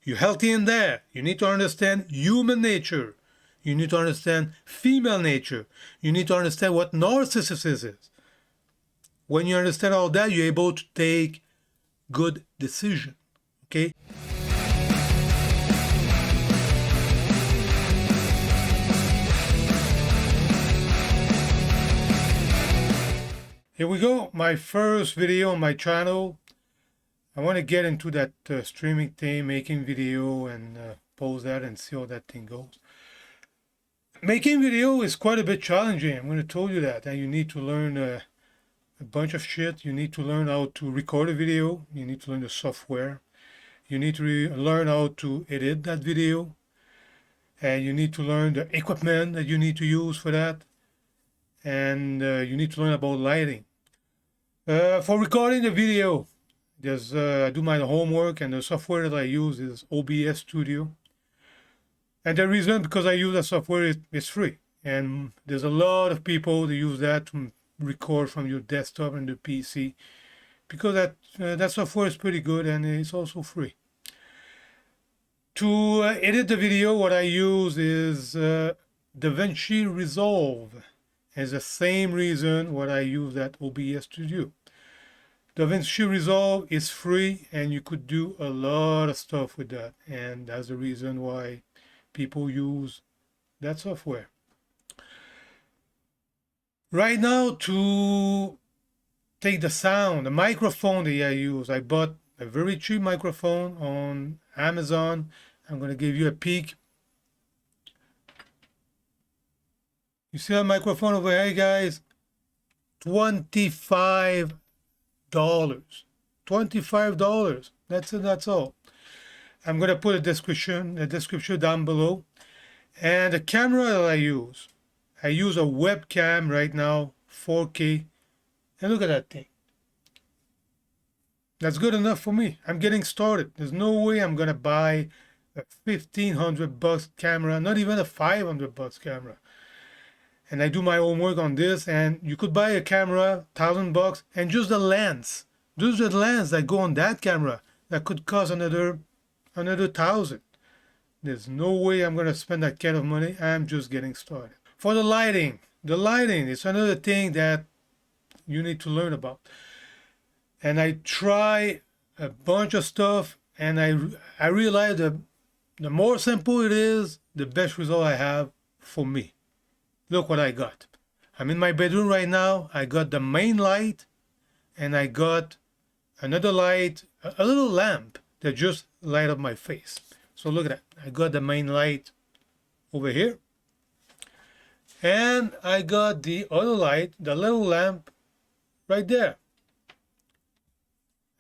You're healthy in there. You need to understand human nature. You need to understand female nature. You need to understand what narcissism is. When you understand all that, you're able to take good decision. Okay? Here we go. My first video on my channel. I want to get into that streaming thing, making video and post that and see how that thing goes. Making video is quite a bit challenging. I'm going to tell you that. And you need to learn a bunch of shit. You need to learn how to record a video. You need to learn the software. You need to learn how to edit that video. And you need to learn the equipment that you need to use for that. And you need to learn about lighting. For recording the video, I do my homework, and the software that I use is OBS Studio. And the reason, because I use that software, it's free. And there's a lot of people that use that to record from your desktop and the PC, because that software is pretty good and it's also free. To edit the video, what I use is DaVinci Resolve. It's the same reason what I use that OBS Studio. DaVinci Resolve is free and you could do a lot of stuff with that. And that's the reason why people use that software. Right now, to take the sound, the microphone that I use, I bought a very cheap microphone on Amazon. I'm going to give you a peek. You see that microphone over here, guys? $25. $25. That's it, that's all. I'm going to put a description down below. And the camera that I use a webcam right now, 4K. And look at that thing. That's good enough for me. I'm getting started. There's no way I'm going to buy a $1,500 camera, not even a $500 camera. And I do my homework on this, and you could buy a camera, $1,000, and just the lens that go on that camera, that could cost another $1,000. There's no way I'm going to spend that kind of money. I'm just getting started. For the lighting is another thing that you need to learn about. And I try a bunch of stuff, and I realize that the more simple it is, the best result I have for me. Look what I got. I'm in my bedroom right now. I got the main light, and I got another light, a little lamp that just light up my face. So look at that. I got the main light over here. And I got the other light, the little lamp right there.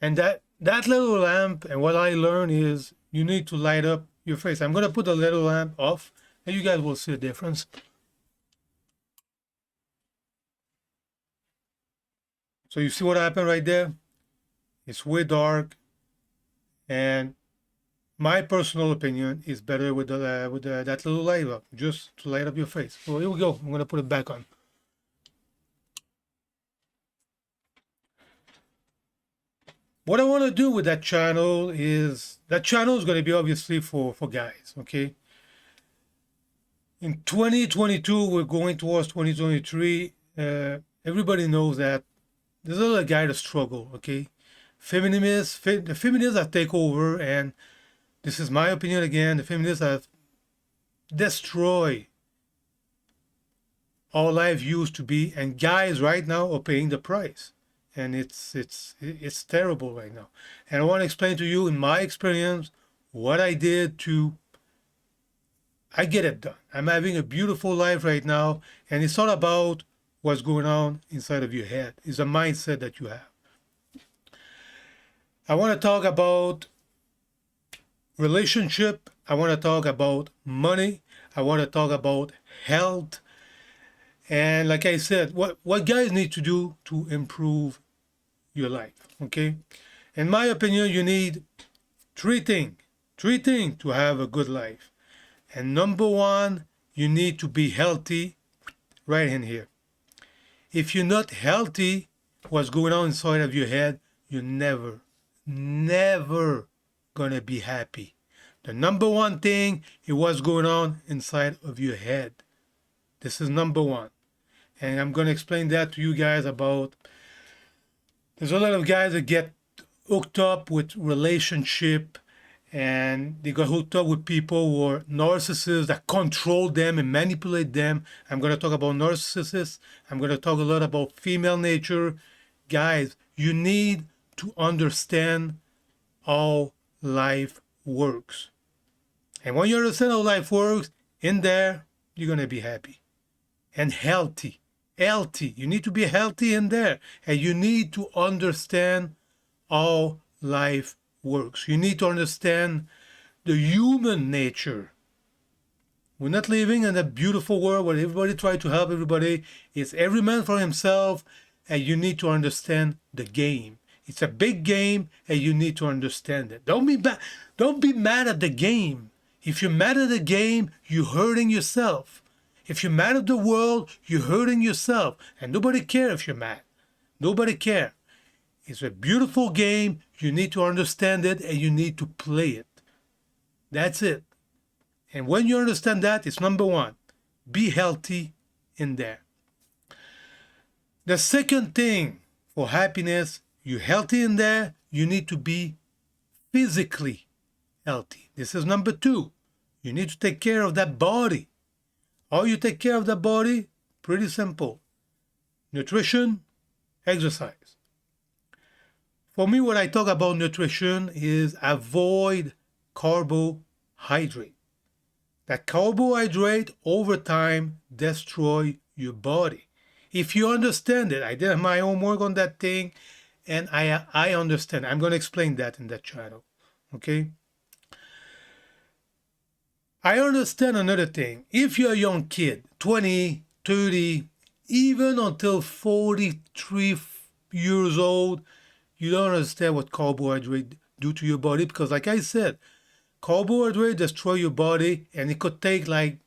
And that little lamp, and what I learned is you need to light up your face. I'm going to put the little lamp off, and you guys will see the difference. So you see what happened right there? It's way dark, and my personal opinion is better with that little light up, just to light up your face. So here we go. I'm gonna put it back on. What I want to do with that channel is going to be obviously for guys. Okay. In 2022, we're going towards 2023. Everybody knows that there's a little guy to struggle, okay? The feminists have taken over, and this is my opinion again, the feminists have destroyed how life used to be, and guys right now are paying the price. And it's terrible right now. And I want to explain to you, in my experience, what I did I get it done. I'm having a beautiful life right now, and it's all about what's going on inside of your head. It's a mindset that you have. I want to talk about relationship. I want to talk about money. I want to talk about health. And like I said, what guys need to do to improve your life, okay? In my opinion, you need three things to have a good life. And number one, you need to be healthy right in here. If you're not healthy, what's going on inside of your head, you're never gonna be happy. The number one thing is what's going on inside of your head. This is number one. And I'm going to explain that to you guys about. There's a lot of guys that get hooked up with relationship, and they got hooked up with people who are narcissists that control them and manipulate them. I'm going to talk about narcissists. I'm going to talk a lot about female nature. Guys, you need to understand how life works. And when you understand how life works, in there, you're going to be happy and healthy. Healthy. You need to be healthy in there. And you need to understand how life works. You need to understand the human nature. We're not living in a beautiful world where everybody tries to help everybody. It's every man for himself, and you need to understand the game. It's a big game, and you need to understand it. Don't be mad at the game. If you're mad at the game, you're hurting yourself. If you're mad at the world, you're hurting yourself. And nobody cares if you're mad. Nobody cares. It's a beautiful game. You need to understand it and you need to play it. That's it. And when you understand that, it's number one. Be healthy in there. The second thing for happiness, you're healthy in there, you need to be physically healthy. This is number two. You need to take care of that body. How you take care of the body? Pretty simple. Nutrition, exercise. For me, what I talk about nutrition is avoid carbohydrate. That carbohydrate over time destroy your body. If you understand it, I did my homework on that thing and I understand. I'm going to explain that in that channel. Okay? I understand another thing. If you're a young kid, 20, 30, even until 43 years old, you don't understand what carbohydrate do to your body because, like I said, carbohydrate destroy your body and it could take like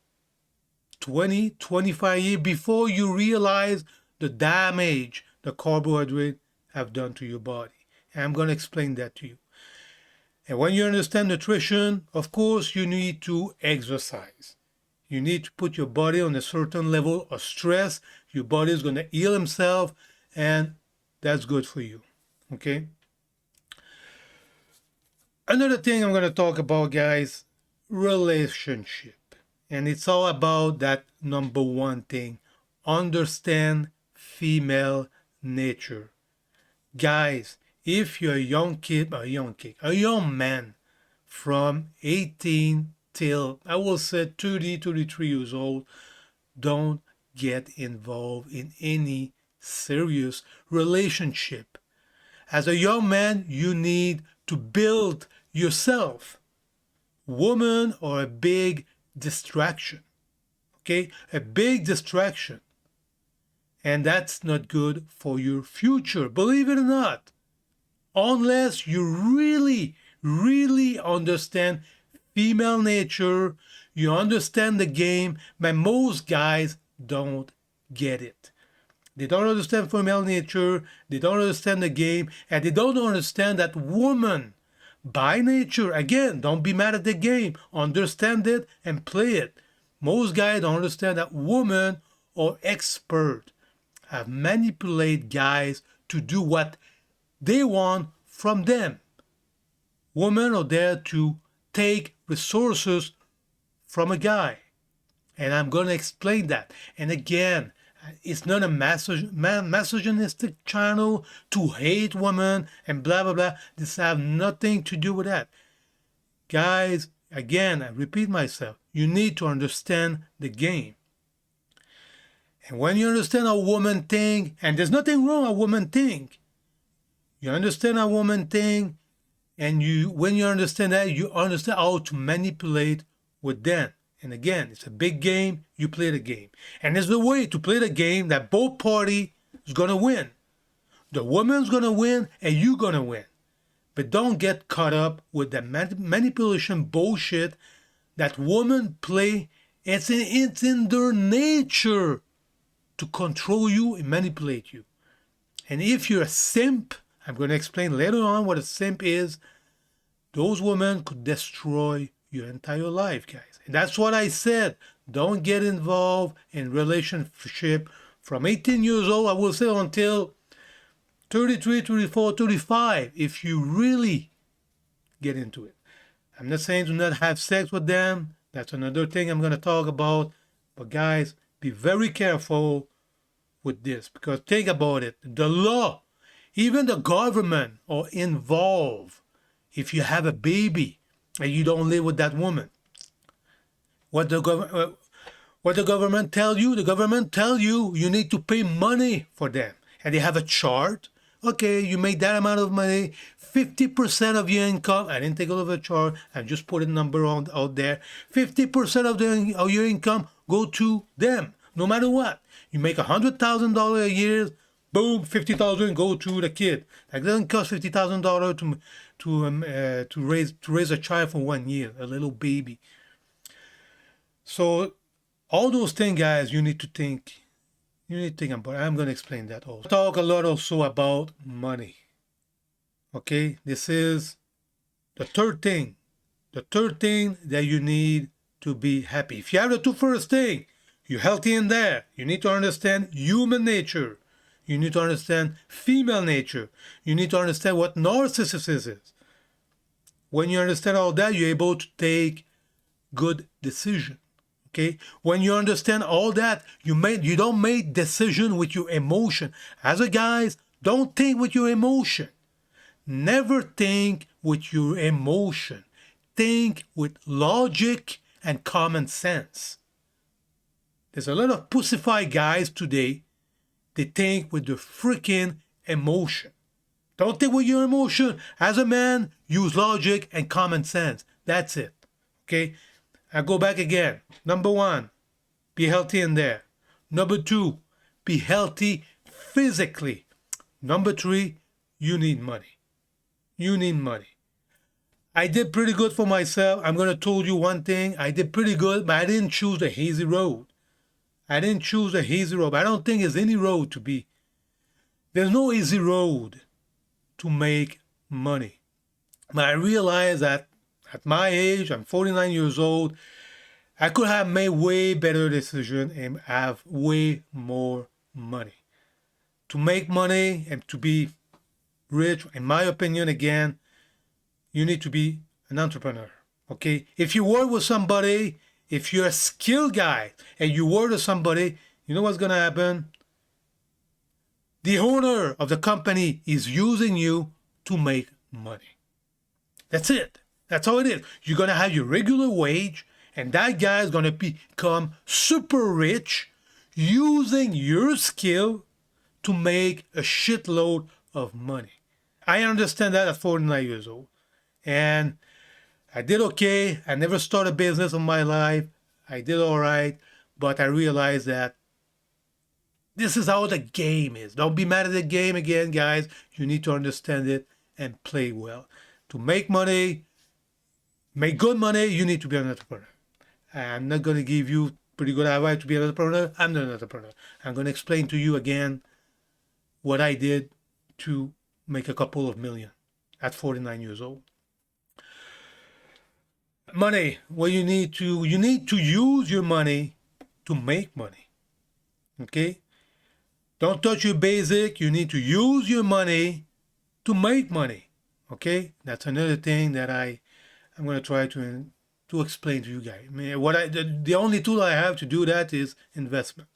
20, 25 years before you realize the damage the carbohydrate have done to your body. And I'm going to explain that to you. And when you understand nutrition, of course, you need to exercise. You need to put your body on a certain level of stress. Your body is going to heal itself, and that's good for you. Okay? Another thing I'm going to talk about, guys, relationship. And it's all about that number one thing. Understand female nature. Guys, if you're a young man from 18 till, I will say 30, 33 years old, don't get involved in any serious relationship. As a young man, you need to build yourself. Women are a big distraction. Okay? A big distraction. And that's not good for your future. Believe it or not. Unless you really, really understand female nature, you understand the game, but most guys don't get it. They don't understand female nature, they don't understand the game, and they don't understand that woman, by nature, again, don't be mad at the game, understand it and play it. Most guys don't understand that women are expert, have manipulate guys to do what they want from them. Women are there to take resources from a guy. And I'm going to explain that. And again, it's not a misogynistic channel to hate women and blah, blah, blah. This has nothing to do with that. Guys, again, I repeat myself, you need to understand the game. And when you understand how women think, and there's nothing wrong how women think, you understand how women think, and when you understand that, you understand how to manipulate with them. And again, it's a big game, you play the game. And there's a way to play the game that both parties is going to win. The woman's going to win and you're going to win. But don't get caught up with the manipulation bullshit that women play. It's in their nature to control you and manipulate you. And if you're a simp, I'm going to explain later on what a simp is. Those women could destroy your entire life, guys. And that's what I said. Don't get involved in relationship from 18 years old, I will say, until 33, 34, 35, if you really get into it. I'm not saying do not have sex with them. That's another thing I'm going to talk about. But guys, be very careful with this, because think about it. The law, even the government are involved if you have a baby and you don't live with that woman. What the government tell you? The government tell you you need to pay money for them. And they have a chart. Okay, you make that amount of money, 50% of your income. I didn't take all of the chart. I just put a number out there. 50% of your income go to them, no matter what. You make $100,000 a year, boom, 50,000 go to the kid. That doesn't cost $50,000 to raise a child for 1 year, a little baby. So all those things, guys, you need to think. You need to think about it. I'm going to explain that also. Talk a lot also about money. Okay, this is the third thing. The third thing that you need to be happy. If you have the two first things, you're healthy in there. You need to understand human nature. You need to understand female nature. You need to understand what narcissism is. When you understand all that, you're able to take good decisions. Okay? When you understand all that, you don't make decision with your emotion. As a guys, don't think with your emotion. Never think with your emotion. Think with logic and common sense. There's a lot of pussified guys today. They think with the freaking emotion. Don't think with your emotion. As a man, use logic and common sense. That's it. Okay? I go back again. Number one, be healthy in there. Number two, be healthy physically. Number three, you need money. You need money. I did pretty good for myself. I'm going to tell you one thing. I did pretty good, but I didn't choose the hazy road. I didn't choose the hazy road. I don't think there's any road to be. There's no easy road to make money. But I realized that at my age, I'm 49 years old, I could have made way better decisions and have way more money. To make money and to be rich, in my opinion, again, you need to be an entrepreneur. Okay? If you work with somebody, if you're a skilled guy and you work with somebody, you know what's going to happen? The owner of the company is using you to make money. That's it. That's how it is. You're going to have your regular wage, and that guy is going to become super rich using your skill to make a shitload of money. I understand that at 49 years old. And I did okay. I never started a business in my life. I did all right. But I realized that this is how the game is. Don't be mad at the game again, guys. You need to understand it and play well. To make money, make good money, you need to be an entrepreneur. I'm not going to give you pretty good advice to be an entrepreneur. I'm not an entrepreneur. I'm going to explain to you again what I did to make a couple of million at 49 years old. Money. Well, you need to use your money to make money. Okay? Don't touch your basic. You need to use your money to make money. Okay? That's another thing that I'm going to try to explain to you guys. I mean, the only tool I have to do that is investment.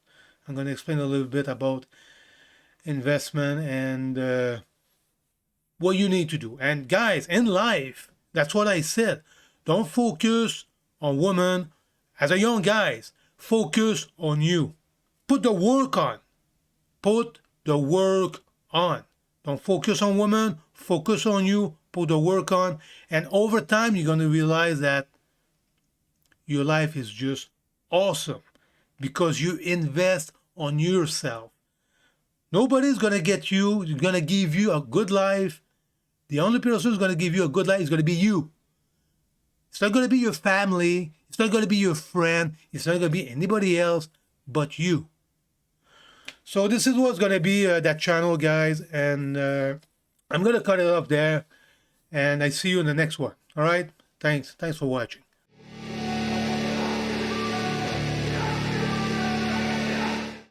I'm going to explain a little bit about investment and what you need to do. And guys, in life, that's what I said. Don't focus on women. As a young guys, focus on you. Put the work on. Put the work on. Don't focus on women. Focus on you. Put the work on. And over time, you're going to realize that your life is just awesome because you invest on yourself. Nobody's going to get you, going to give you a good life. The only person who's going to give you a good life is going to be you. It's not going to be your family. It's not going to be your friend. It's not going to be anybody else but you. So this is what's going to be that channel, guys. And I'm going to cut it off there. And I see you in the next one. All right? Thanks for watching.